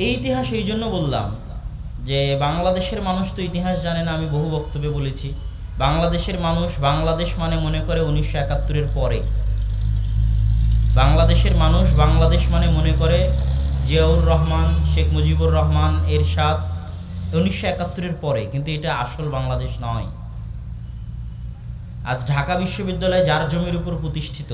এই ইতিহাস এই জন্য বললাম যে বাংলাদেশের মানুষ তো ইতিহাস জানে না। আমি বহু বক্তব্যে বলেছি, বাংলাদেশের মানুষ বাংলাদেশ মানে মনে করে 1971-এর পরে। বাংলাদেশের মানুষ বাংলাদেশ মানে মনে করে জিয়াউর রহমান, শেখ মুজিবুর রহমান, এরশাদ, 1971-এর পরে। কিন্তু এটা আসল বাংলাদেশ নয়। আজ ঢাকা বিশ্ববিদ্যালয় যার জমির উপর প্রতিষ্ঠিত,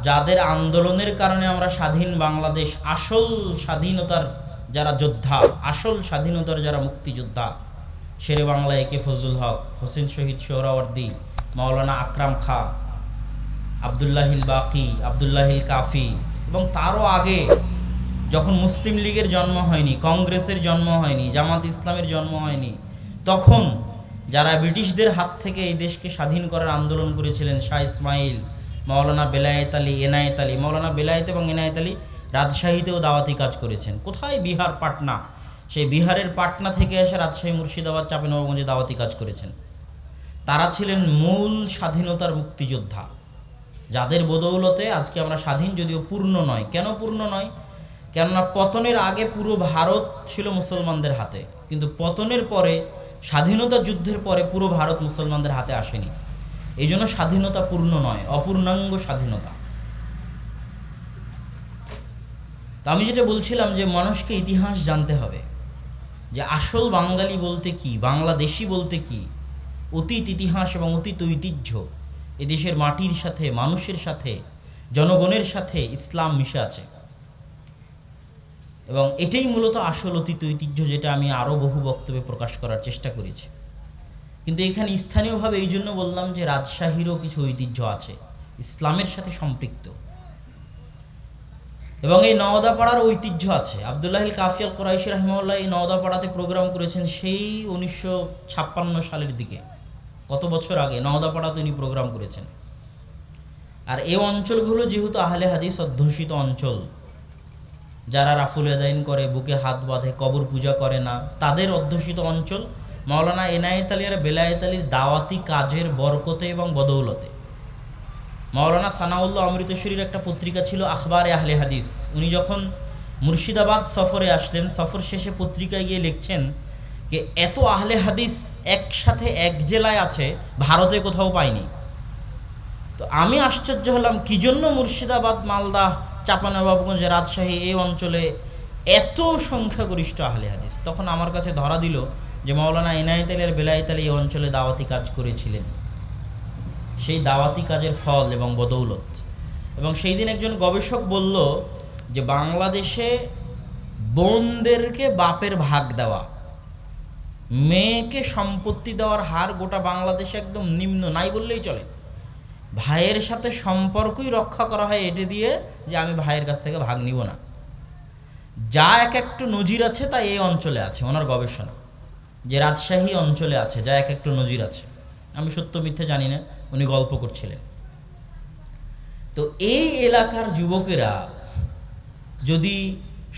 যাদের আন্দোলনের কারণে আমরা স্বাধীন বাংলাদেশ, আসল স্বাধীনতার যারা যোদ্ধা, আসল স্বাধীনতার যারা মুক্তিযোদ্ধা, শেরে বাংলা একে ফজলুল হক, হোসেন শহীদ সোহরাওয়ার্দী, মাওলানা আকরাম খা, আবদুল্লাহিল বাকি, আবদুল্লাহিল কাফি, এবং তারও আগে যখন মুসলিম লীগের জন্ম হয়নি, কংগ্রেসের জন্ম হয়নি, জামাত ইসলামের জন্ম হয়নি, তখন যারা ব্রিটিশদের হাত থেকে এই দেশকে স্বাধীন করার আন্দোলন করেছিলেন, শাহ ইসমাইল, মাওলানা বেলায়েত আলী, এনায়েত আলী, মাওলানা বেলায়েত এবং এনায়েত আলী রাজশাহীতেও দাওয়াতি কাজ করেছেন। কোথায়? বিহার, পাটনা। সেই বিহারের পাটনা থেকে এসে রাজশাহী, মুর্শিদাবাদ, চাঁপাইনবাবগঞ্জে দাওয়াতি কাজ করেছেন। তারা ছিলেন মূল স্বাধীনতার মুক্তিযোদ্ধা, যাদের বদৌলতে আজকে আমরা স্বাধীন, যদিও পূর্ণ নয়। কেন পূর্ণ নয়? কেননা পতনের আগে পুরো ভারত ছিল মুসলমানদের হাতে, কিন্তু পতনের পরে, স্বাধীনতা যুদ্ধের পরে পুরো ভারত মুসলমানদের হাতে আসেনি। এই জন্য স্বাধীনতা পূর্ণ নয়, অপূর্ণাঙ্গ স্বাধীনতা। তো আমি যেটা বলছিলাম যে মানুষকে ইতিহাস জানতে হবে, যে আসল বাঙালি বলতে কি, বাংলাদেশি বলতে কি। অতীত, ইতিহাস এবং অতীত ঐতিহ্য, এদেশের মাটির সাথে, মানুষের সাথে, জনগণের সাথে ইসলাম মিশে আছে, এবং এটাই মূলত আসল অতীত ঐতিহ্য, যেটা আমি আরও বহু বক্তব্যে প্রকাশ করার চেষ্টা করেছি। কিন্তু এখানে স্থানীয়ভাবে এই জন্য বললাম যে রাজশাহীরও কিছু ঐতিহ্য আছে ইসলামের সাথে সম্পৃক্ত, এবং এই নওদাপাড়ার ঐতিহ্য আছে। আবদুল্লাহিল কাফি আল কোরাইশি রাহিমাহুল্লাহ এই নওদাপাড়াতে প্রোগ্রাম করেছেন সেই 1956 সালের দিকে, কত বছর আগে নওদাপাড়াতে উনি প্রোগ্রাম করেছেন। আর এই অঞ্চলগুলো যেহেতু আহলে হাদিস অধ্যুষিত অঞ্চল, যারা রাফুল আদাইন করে, বুকে হাত বাঁধে, কবর পূজা করে না, তাদের অধ্যুষিত অঞ্চল। মাওলানা এনায়েত আলী আর বেলায়েত আলীর দাওয়াতি কাজের বরকতে এবং বদৌলতে মাওলানা সানাউল্লাহ অমৃতসরীর একটা পত্রিকা ছিল আখবারে আহলে হাদিস। উনি যখন মুর্শিদাবাদ সফরে আসলেন, সফর শেষে পত্রিকায় গিয়ে লিখছেন যে এত আহলে হাদিস একসাথে এক জেলায় আছে, ভারতে কোথাও পাইনি। তো আমি আশ্চর্য হলাম, কী জন্য মুর্শিদাবাদ, মালদা, চাঁপাইনবাবগঞ্জ, রাজশাহী এই অঞ্চলে এত সংখ্যাগরিষ্ঠ আহলে হাদিস। তখন আমার কাছে ধরা দিল যে মাওলানা এনায়েত আলী আর বেলায়েত আলী এই অঞ্চলে দাওয়াতি কাজ করেছিলেন, সেই দাওয়াতি কাজের ফল এবং বদৌলত। এবং সেই দিন একজন গবেষক বলল যে বাংলাদেশে বোনদেরকে বাপের ভাগ দেওয়া, মেয়েকে সম্পত্তি দেওয়ার হার গোটা বাংলাদেশে একদম নিম্ন, নাই বললেই চলে। ভাইয়ের সাথে সম্পর্কই রক্ষা করা হয় এটা দিয়ে যে আমি ভাইয়ের কাছ থেকে ভাগ নিব না। যা এক একটু নজির আছে তা এই অঞ্চলে আছে, ওনার গবেষণা, যে রাজশাহী অঞ্চলে আছে যা এক একটু নজির আছে। আমি সত্য মিথ্যে জানি না, উনি গল্প করছিলেন। তো এই এলাকার যুবকেরা যদি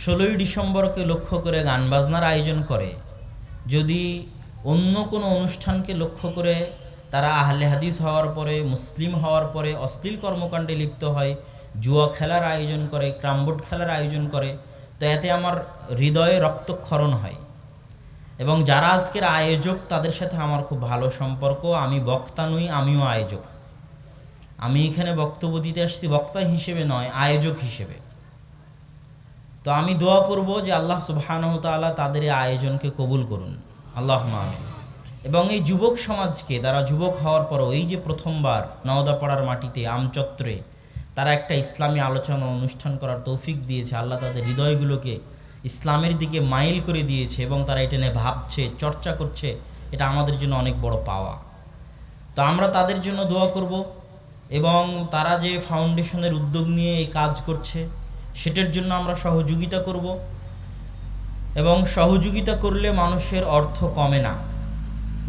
16ই ডিসেম্বরকে লক্ষ্য করে গান বাজনার আয়োজন করে, যদি অন্য কোনো অনুষ্ঠানকে লক্ষ্য করে তারা আহলে হাদিস হওয়ার পরে, মুসলিম হওয়ার পরে অশ্লীল কর্মকাণ্ডে লিপ্ত হয়, জুয়া খেলার আয়োজন করে, ক্রামবোর্ড খেলার আয়োজন করে, তো এতে আমার হৃদয়ে রক্তক্ষরণ হয়। এবং যারা আজকের আয়োজক তাদের সাথে আমার খুব ভালো সম্পর্ক। আমি বক্তা নই, আমিও আয়োজক। আমি এখানে বক্তব্য দিতে আসছি বক্তা হিসেবে নয়, আয়োজক হিসেবে। তো আমি দোয়া করব যে আল্লাহ সুবহানাহু তাআলা তাদের এই আয়োজনকে কবুল করুন, আল্লাহুম্মা আমিন। এবং এই যুবক সমাজকে, তারা যুবক হওয়ার পরও এই যে প্রথমবার নওদাপাড়ার মাটিতে আমচত্রে তারা একটা ইসলামী আলোচনা অনুষ্ঠান করার তৌফিক দিয়েছে, আল্লাহ তাদের হৃদয়গুলোকে ইসলামের দিকে মাইল করে দিয়েছে এবং তারা এটা নিয়ে ভাবছে, চর্চা করছে, এটা আমাদের জন্য অনেক বড় পাওয়া। তো আমরা তাদের জন্য দোয়া করব, এবং তারা যে ফাউন্ডেশনের উদ্যোগ নিয়ে এই কাজ করছে সেটার জন্য আমরা সহযোগিতা করব। এবং সহযোগিতা করলে মানুষের অর্থ কমে না,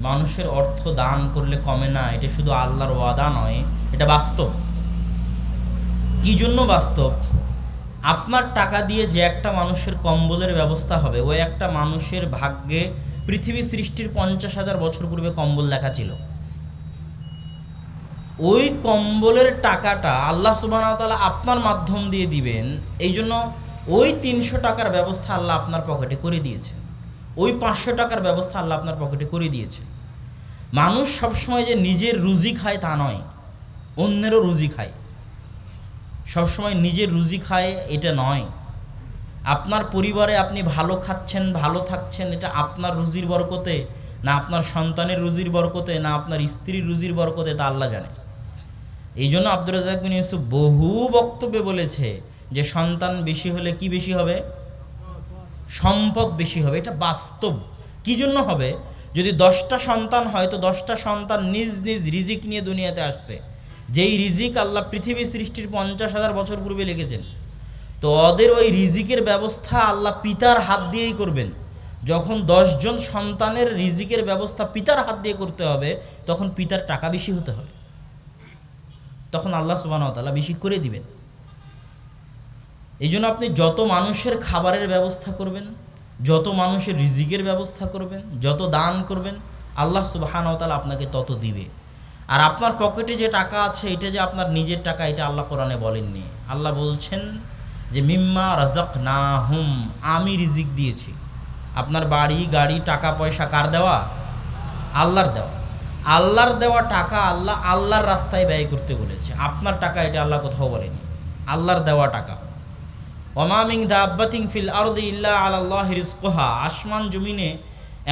মানুষের অর্থ দান করলে কমে না। এটা শুধু আল্লাহর ওয়াদা নয়, এটা বাস্তব। কি জন্য বাস্তব? আপনার টাকা দিয়ে যে একটা মানুষের কম্বলের ব্যবস্থা হবে, ওই একটা মানুষের ভাগ্যে পৃথিবী সৃষ্টির 50,000 বছর পূর্বে কম্বল লেখা ছিল। ওই কম্বলের টাকাটা আল্লাহ সুবহানাহু ওয়া তাআলা আপনার মাধ্যম দিয়ে দিবেন। এই জন্য ওই 300 টাকার ব্যবস্থা আল্লাহ আপনার পকেটে করে দিয়েছে, ওই 500 টাকার ব্যবস্থা আল্লাহ আপনার পকেটে করে দিয়েছে। মানুষ সবসময় যে নিজের রুজি খায় তা নয়, অন্যেরও রুজি খায়। সবসময় নিজের রুজি খায় এটা নয়। আপনার পরিবারে আপনি ভালো খাচ্ছেন, ভালো থাকছেন, এটা আপনার রুজির বরকতে না আপনার সন্তানের রুজির বরকতে না আপনার স্ত্রীর রুজির বরকতে, তা আল্লাহ জানে। এই জন্য আব্দুর রাজ্জাক বিন ইউসুফ বহু বক্তব্যে বলেছে যে সন্তান বেশি হলে কি বেশি হবে? সম্পদ বেশি হবে। এটা বাস্তব। কি জন্য হবে? যদি 10টা সন্তান হয় তো 10টা সন্তান নিজ নিজ রিজিক নিয়ে দুনিয়াতে আসছে, যেই রিজিক আল্লাহ পৃথিবী সৃষ্টির 50,000 বছর পূর্বে লিখেছেন। তো ওদের ওই রিজিকের ব্যবস্থা আল্লাহ পিতার হাত দিয়েই করবেন। যখন 10 জন সন্তানের রিজিকের ব্যবস্থা পিতার হাত দিয়ে করতে হবে, তখন পিতার টাকা বেশি হতে হবে, তখন আল্লাহ সুবহানাহু ওয়া তাআলা বেশি করে দিবেন। এই জন্য আপনি যত মানুষের খাবারের ব্যবস্থা করবেন, যত মানুষের রিজিকের ব্যবস্থা করবেন, যত দান করবেন, আল্লাহ সুবহানাহু ওয়া তাআলা আপনাকে তত দিবে। আর আপনার পকেটে যে টাকা আছে এটা যে আপনার নিজের টাকা, এটা আল্লাহ কোরআনে বলেননি। আল্লাহ বলছেন যে মিম্মা রাযাকনাহুম, আমি রিজিক দিয়েছি। আপনার বাড়ি গাড়ি টাকা পয়সা কার দেওয়া? আল্লাহর দেওয়া। আল্লাহর দেওয়া টাকা আল্লাহর রাস্তায় ব্যয় করতে বলেছে। আপনার টাকা এটা আল্লাহ কোথাও বলেনি, আল্লাহর দেওয়া টাকা। ওমা মিন দাব্বাতিন ফিল আরদি ইল্লা আলাল্লাহি রিজকুহা, আসমান জমিনে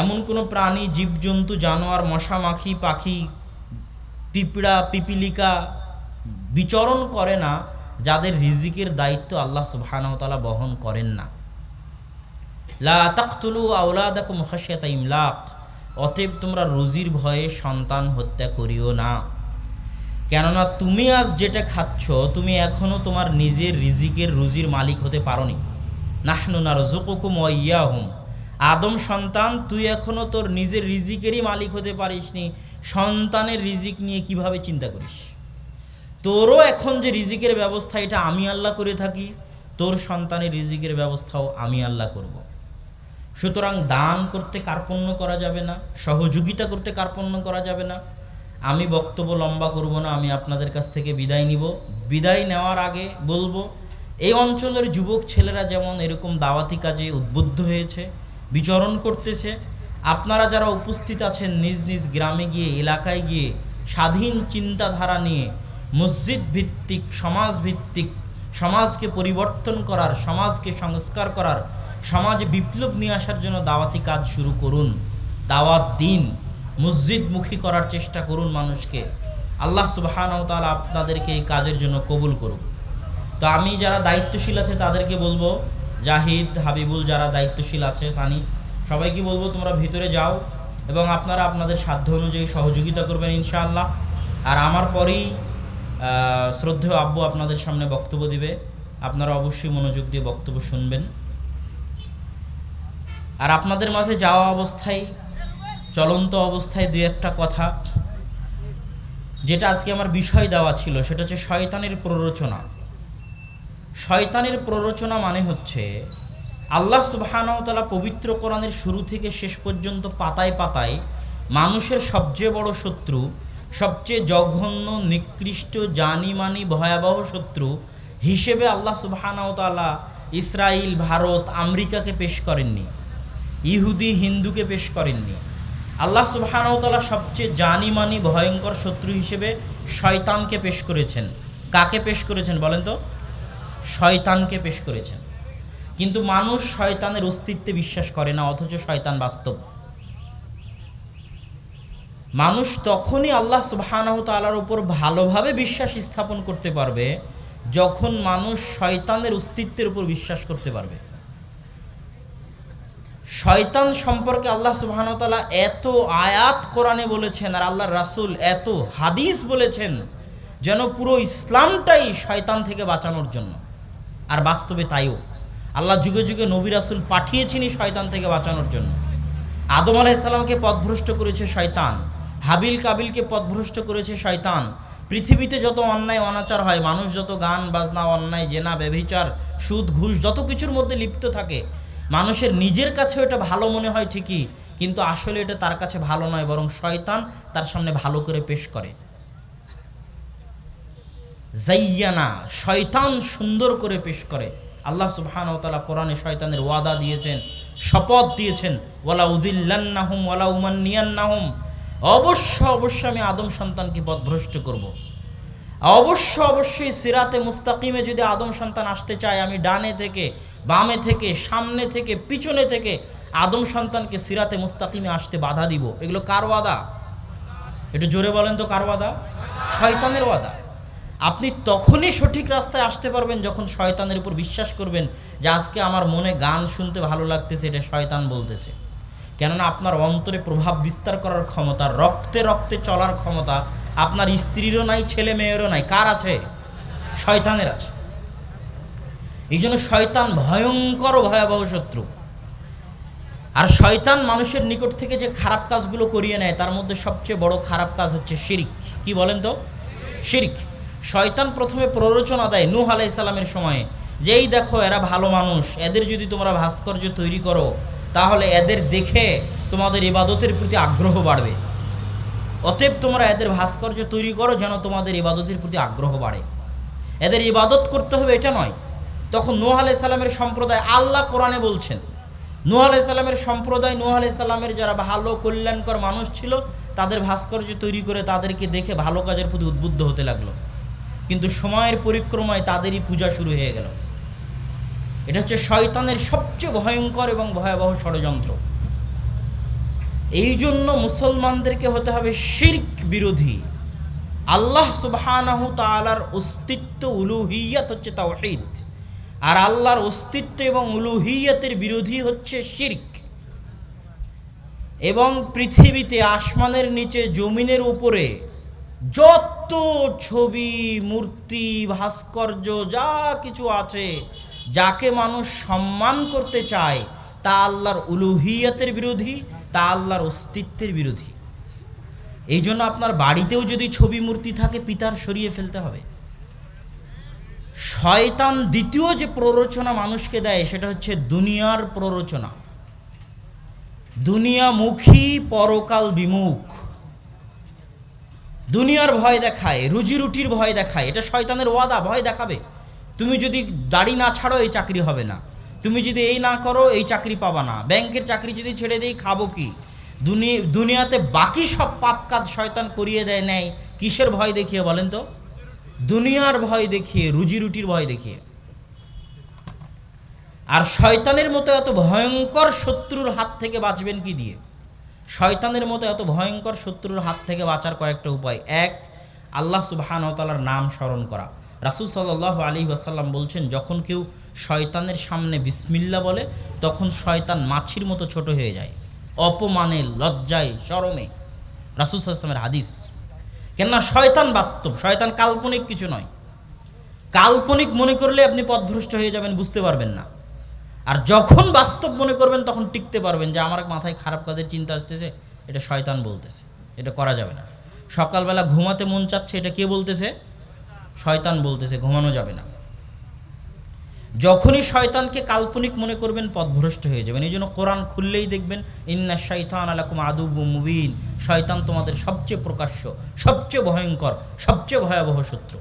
এমন কোনো প্রাণী, জীবজন্তু, জানোয়ার, মশা মাছি, পাখি, পিঁপড়া, পিপিলিকা বিচরণ করে না যাদের রিজিকের দায়িত্ব আল্লাহ সুবহানাহু ওয়া তাআলা বহন করেন না। লা তাকতুলু আওলাদাকুম খাশিয়াতা ইমলাক, অতএব তোমরা রুজির ভয়ে সন্তান হত্যা করিও না। কেননা তুমি আজ যেটা খাচ্ছ তুমি এখনও তোমার নিজের রিজিকের রুজির মালিক হতে পারোনি। নাহনু নারযুকুকুম ওয়া ইয়াহুম, আদম সন্তান তুই এখনও তোর নিজের রিজিকেরই মালিক হতে পারিসনি, সন্তানের রিজিক নিয়ে কিভাবে চিন্তা করিস? তোরও এখন যে রিজিকের ব্যবস্থা এটা আমি আল্লাহ করে থাকি, তোর সন্তানের রিজিকের ব্যবস্থাও আমি আল্লাহ করব। সুতরাং দান করতে কার্পণ্য করা যাবে না, সহযোগিতা করতে কার্পণ্য করা যাবে না। আমি বক্তব্য লম্বা করব না, আমি আপনাদের কাছ থেকে বিদায় নিব। বিদায় নেওয়ার আগে বলবো, এই অঞ্চলের যুবক ছেলেরা যেমন এরকম দাওয়াতি কাজে উদ্বুদ্ধ হয়েছে, বিচরণ করতেছে, আপনারা যারা উপস্থিত আছেন নিজ নিজ গ্রামে গিয়ে, এলাকায় গিয়ে স্বাধীন চিন্তাধারা নিয়ে মসজিদ ভিত্তিক, সমাজ ভিত্তিক, সমাজকে পরিবর্তন করার, সমাজকে সংস্কার করার, সমাজে বিপ্লব নিয়ে আসার জন্য দাওয়াতি কাজ শুরু করুন। দাওয়াত দিন, মসজিদমুখী করার চেষ্টা করুন মানুষকে। আল্লাহ সুবহানাহু ওয়া তাআলা আপনাদেরকে এই কাজের জন্য কবুল করুন। তো আমি যারা দায়িত্বশীল আছে তাদেরকে বলবো, জাহিদ, হাবিবুল যারা দায়িত্বশীল আছে, সানি, সবাইকে বলবো তোমরা ভিতরে যাও এবং আপনারা আপনাদের সাধ্য অনুযায়ী সহযোগিতা করবেন ইনশাআল্লাহ। আর আমার পরেই শ্রদ্ধেয় আব্বু আপনাদের সামনে বক্তব্য দিবে, আপনারা অবশ্যই মনোযোগ দিয়ে বক্তব্য শুনবেন। আর আপনাদের মাঝে যাওয়া অবস্থায়, চলন্ত অবস্থায় দুই একটা কথা, যেটা আজকে আমার বিষয় দেওয়া ছিল, সেটা হচ্ছে শয়তানের প্ররোচনা। শয়তানের প্ররোচনা মানে হচ্ছে আল্লাহ সুবহানাহু ওয়া তাআলা পবিত্র কোরআনের শুরু থেকে শেষ পর্যন্ত পাতায় পাতায় মানুষের সবচেয়ে বড় শত্রু, সবচেয়ে জঘন্য, নিকৃষ্ট, জানিমানি, ভয়াবহ শত্রু হিসেবে আল্লাহ সুবহানাহু ওয়া তাআলা ইসরায়েল, ভারত, আমেরিকাকে পেশ করেননি, ইহুদি, হিন্দুকে পেশ করেননি। আল্লাহ সুবহানাহু ওয়া তাআলা সবচেয়ে জানিমানি, ভয়ঙ্কর শত্রু হিসেবে শয়তানকে পেশ করেছেন। কাকে পেশ করেছেন বলেন তো? শয়তানকে পেশ করেছেন। কিন্তু মানুষ শয়তানের অস্তিত্বে বিশ্বাস করে না, অথচ শয়তান বাস্তব। মানুষ তখনই আল্লাহ সুবহানাহু ওয়া তাআলার উপর ভালোভাবে বিশ্বাস স্থাপন করতে পারবে যখন মানুষ শয়তানের অস্তিত্বের উপর বিশ্বাস করতে পারবে। শয়তান সম্পর্কে আল্লাহ সুবহানাহু ওয়া তাআলা এত আয়াত কোরআনে বলেছেন আর আল্লাহর রাসূল এত হাদিস বলেছেন যেন পুরো ইসলামটাই শয়তান থেকে বাঁচানোর জন্য। আর বাস্তবে তাইও আল্লাহ যুগে যুগে নবী রাসূল পাঠিয়েছেনই শয়তান থেকে বাঁচানোর জন্য। আদম আলাইহিস সালামকে পথভ্রষ্ট করেছে শয়তান, হাবিল কাবিলকে পথভ্রষ্ট করেছে শয়তান। পৃথিবীতে যত অন্যায় অনাচার হয়, মানুষ যত গান বাজনা, অন্যায়, জেনা, ব্যভিচার, সুদ, ঘুষ যত কিছুর মধ্যে লিপ্ত থাকে, মানুষের নিজের কাছে এটা ভালো মনে হয় ঠিকই, কিন্তু আসলে এটা তার কাছে ভালো নয়, বরং শয়তান তার সামনে ভালো করে পেশ করে। জাইয়ানা, শয়তান সুন্দর করে পেশ করে। আল্লাহ সুবহানাহু ওয়া তাআলা কোরআনে শয়তানের ওয়াদা দিয়েছেন, শপথ দিয়েছেন, ওয়ালা উদিল্লান্নাহুম ওয়ালা উমান্নিয়ান্নাহুম, অবশ্যই আমি আদম সন্তানকে পথভ্রষ্ট করব। অবশ্যই সিরাতে মুস্তাকিমে যদি আদম সন্তান আসতে চায়, আমি ডানে থেকে বামে থেকে সামনে থেকে পিছনে থেকে আদম সন্তানকে সিরাতে মুস্তাকিমে আসতে বাধা দিব। এগুলো কার ওয়াদা? একটু জোরে বলেন তো, কার ওয়াদা? শয়তানের ওয়াদা। আপনি তখনই সঠিক রাস্তায় আসতে পারবেন যখন শয়তানের উপর বিশ্বাস করবেন যে আজকে আমার মনে গান শুনতে ভালো লাগতেছে, এটা শয়তান বলতেছে। কেননা আপনার অন্তরে প্রভাব বিস্তার করার ক্ষমতা, রক্তে রক্তে চলার ক্ষমতা আপনার স্ত্রীরও নাই, ছেলে মেয়েরও নাই। কার আছে? শয়তানের আছে। এই জন্য শয়তান ভয়ঙ্কর ভয়াবহ শত্রু। আর শয়তান মানুষের নিকট থেকে যে খারাপ কাজগুলো করিয়ে নেয় তার মধ্যে সবচেয়ে বড় খারাপ কাজ হচ্ছে শিরিক। কি বলেন তো? শিরিক। শয়তান প্রথমে প্ররোচনা দেয় নূহ আলাইহিস সালামের সময়ে, যেই দেখো এরা ভালো মানুষ, এদের যদি তোমরা ভাস্কর্য তৈরি করো তাহলে এদের দেখে তোমাদের ইবাদতের প্রতি আগ্রহ বাড়বে। অতএব তোমরা এদের ভাস্কর্য তৈরি করো যেন তোমাদের ইবাদতের প্রতি আগ্রহ বাড়ে। এদের ইবাদত করতে হবে এটা নয়। তখন নূহ আলাইহিস সালামের সম্প্রদায়, আল্লাহ কোরআনে বলছেন, নূহ আলাইহিস সালামের সম্প্রদায়, নূহ আলাইহিস সালামের যারা ভালো কল্যাণকর মানুষ ছিল তাদের ভাস্কর্য তৈরি করে তাদেরকে দেখে ভালো কাজের প্রতি উদ্বুদ্ধ হতে লাগলো। কিন্তু সময়ের পরিক্রমায় তাদেরই পূজা শুরু হয়ে গেল। এটা হচ্ছে শয়তানের সবচেয়ে ভয়ঙ্কর এবং ভয়াবহ ষড়যন্ত্র। এই জন্য মুসলমানদেরকে হতে হবে শিরক বিরোধী। আল্লাহ সুবহানাহু তাআলার অস্তিত্ব, উলুহিয়াত হচ্ছে তাওহীদ, আর আল্লাহর অস্তিত্ব এবং উলুহিয়াতের বিরোধী হচ্ছে শিরক। এবং পৃথিবীতে আসমানের নিচে জমিনের উপরে যত ছবি, মূর্তি, ভাস্কর্য যা কিছু আছে, যাকে মানুষ সম্মান করতে চায় তা আল্লাহর উলুহিয়াতের বিরোধী, তা আল্লাহর অস্তিত্বের বিরোধী। এই জন্য আপনার বাড়িতেও যদি ছবি মূর্তি থাকে পিতার সরিয়ে ফেলতে হবে। শয়তান দ্বিতীয় যে প্ররোচনা মানুষকে দেয় সেটা হচ্ছে দুনিয়ার প্ররোচনা। দুনিয়ামুখী, পরকাল বিমুখ, দুনিয়ার ভয় দেখায়, রুজি রুটির ভয় দেখায়। এটা শয়তানের ওয়াদা, ভয় দেখাবে। তুমি যদি দাড়ি না ছাড়ো এই চাকরি হবে না, তুমি যদি এই না করো এই চাকরি পাবা না, ব্যাংকের চাকরি যদি ছেড়ে দেই খাবো কি। দুনিয়াতে বাকি সব পাপ কাজ শয়তান করিয়ে দেয় নেয় কিসের ভয় দেখিয়ে বলেন তো? দুনিয়ার ভয় দেখিয়ে, রুজি রুটির ভয় দেখিয়ে। আর শয়তানের মতো এত ভয়ঙ্কর শত্রুর হাত থেকে বাঁচবেন কি দিয়ে? শয়তানের মতো এত ভয়ঙ্কর শত্রুর হাত থেকে বাঁচার কয়েকটা উপায়। এক, আল্লাহ সুবহানাহু ওয়া তাআলার নাম স্মরণ করা। রাসূল সাল্লাল্লাহু আলাইহি ওয়াসাল্লাম বলছেন, যখন কেউ শয়তানের সামনে বিসমিল্লাহ বলে তখন শয়তান মাছির মতো ছোট হয়ে যায়, অপমানে, লজ্জায়, শরমে। রাসূল সাল্লাল্লাহু আলাইহি ওয়াসাল্লামের হাদিস। কেননা শয়তান বাস্তব, শয়তান কাল্পনিক কিছু নয়। কাল্পনিক মনে করলে আপনি পথভ্রষ্ট হয়ে যাবেন, বুঝতে পারবেন না। আর যখন বাস্তব মনে করবেন তখন টিকতে পারবেন যে আমার মাথায় খারাপ কাজের চিন্তা আসতেছে, এটা শয়তান বলতেছে, এটা করা যাবে না। সকালবেলা ঘুমাতে মন চাচ্ছে, এটা কে বলতেছে? শয়তান বলতেছে, ঘুমানো যাবে না। যখনই শয়তানকে কাল্পনিক মনে করবেন পথভ্রষ্ট হয়ে যাবেন। এই জন্য কোরআন খুললেই দেখবেন ইন্না শাইতানা লাকুম আদুউম মুবিন, শয়তান তোমাদের সবচেয়ে প্রকাশ্য, সবচেয়ে ভয়ঙ্কর, সবচেয়ে ভয়াবহ শত্রু।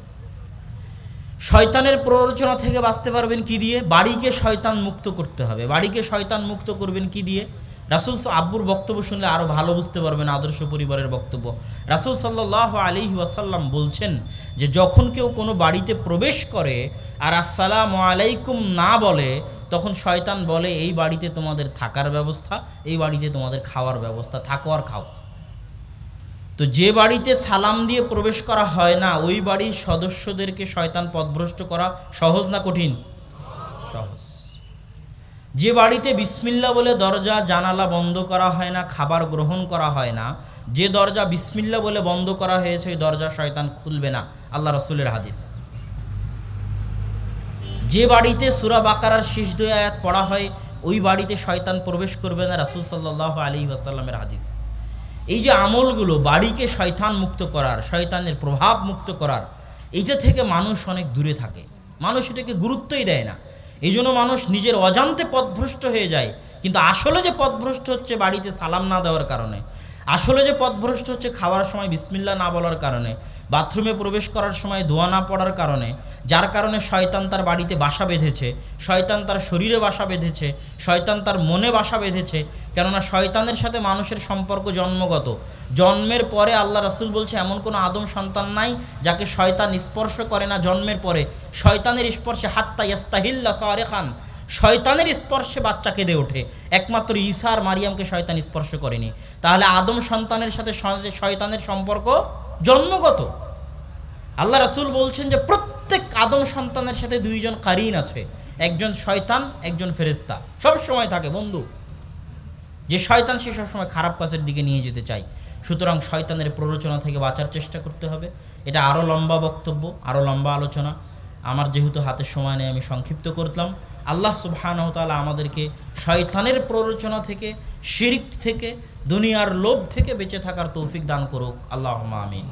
শয়তানের প্ররোচনা থেকে বাঁচতে পারবেন কি দিয়ে? বাড়িকে শয়তান মুক্ত করতে হবে। বাড়িকে শয়তান মুক্ত করবেন কি দিয়ে? রাসূল আব্বুর বক্তব্য শুনলে আরও ভালো বুঝতে পারবেন আদর্শ পরিবারের বক্তব্য। রাসূল সাল্লাল্লাহু আলাইহি ওয়াসাল্লাম বলছেন যে যখন কেউ কোনো বাড়িতে প্রবেশ করে আর আসসালামু আলাইকুম না বলে, তখন শয়তান বলে এই বাড়িতে তোমাদের থাকার ব্যবস্থা, এই বাড়িতে তোমাদের খাওয়ার ব্যবস্থা, থাকো আর খাও। তো যে বাড়িতে সালাম দিয়ে প্রবেশ করা হয় না ওই বাড়ির সদস্যদেরকে শয়তান পথভ্রষ্ট করা সহজ না কঠিন? সহজ। যে বাড়িতে বিসমিল্লাহ বলে দরজা জানালা বন্ধ করা হয় না, খাবার গ্রহণ করা হয় না, যে দরজা বিসমিল্লাহ বলে বন্ধ করা হয়েছে ওই দরজা শয়তান খুলবে না, আল্লাহ রাসূলের হাদিস। যে বাড়িতে সূরা বাকারার শেষ 2 আয়াত পড়া হয় ওই বাড়িতে শয়তান প্রবেশ করবে না, রাসূল সাল্লাল্লাহু আলাইহি ওয়াসাল্লামের হাদিস। এই যে আমলগুলো বাড়িকে শয়তান মুক্ত করার, শয়তানের প্রভাব মুক্ত করার, এইটা থেকে মানুষ অনেক দূরে থাকে, মানুষ এটাকে গুরুত্বই দেয় না। এই জন্য মানুষ নিজের অজান্তে পথভ্রষ্ট হয়ে যায়। কিন্তু আসলে যে পথভ্রষ্ট হচ্ছে বাড়িতে সালাম না দেওয়ার কারণে, আসলে যে পথভ্রষ্ট হচ্ছে খাওয়ার সময় বিসমিল্লাহ না বলার কারণে, বাথরুমে প্রবেশ করার সময় দোয়া না পড়ার কারণে, যার কারণে শয়তান তার বাড়িতে বাসা বেঁধেছে, শয়তান তার শরীরে বাসা বেঁধেছে, শয়তান তার মনে বাসা বেঁধেছে। কেননা শয়তানের সাথে মানুষের সম্পর্ক জন্মগত। জন্মের পরে আল্লাহ রাসূল বলছে এমন কোনো আদম সন্তান নাই যাকে শয়তান স্পর্শ করে না জন্মের পরে। শয়তানের স্পর্শে হাত্তা ইয়াস্তাহিল্লা সারিখান, শয়তানের স্পর্শে বাচ্চা কেঁদে ওঠে। একমাত্র ঈসা আর মারিয়ামকে শয়তান স্পর্শ করেনি। তাহলে আদম সন্তানের সাথে শয়তানের সম্পর্ক জন্মগত। আল্লাহ রাসূল বলছেন যে প্রত্যেক আদম সন্তানের সাথে দুইজন কারিন আছে, একজন শয়তান, একজন ফেরেশতা, সব সময় থাকে বন্ধু। যে শয়তান সে সবসময় খারাপ কাজের দিকে নিয়ে যেতে চায়। সুতরাং শয়তানের প্ররোচনা থেকে বাঁচার চেষ্টা করতে হবে। এটা আরও লম্বা বক্তব্য, আরও লম্বা আলোচনা। আমার যেহেতু হাতের সময় নেই, আমি সংক্ষিপ্ত করলাম। আল্লাহ সুবহানাহু ওয়া তাআলা আমাদেরকে শয়তানের প্ররোচনা থেকে, শিরক থেকে, দুনিয়ার লোভ থেকে বেঁচে থাকার তৌফিক দান করুক। আল্লাহুম্মা আমিন।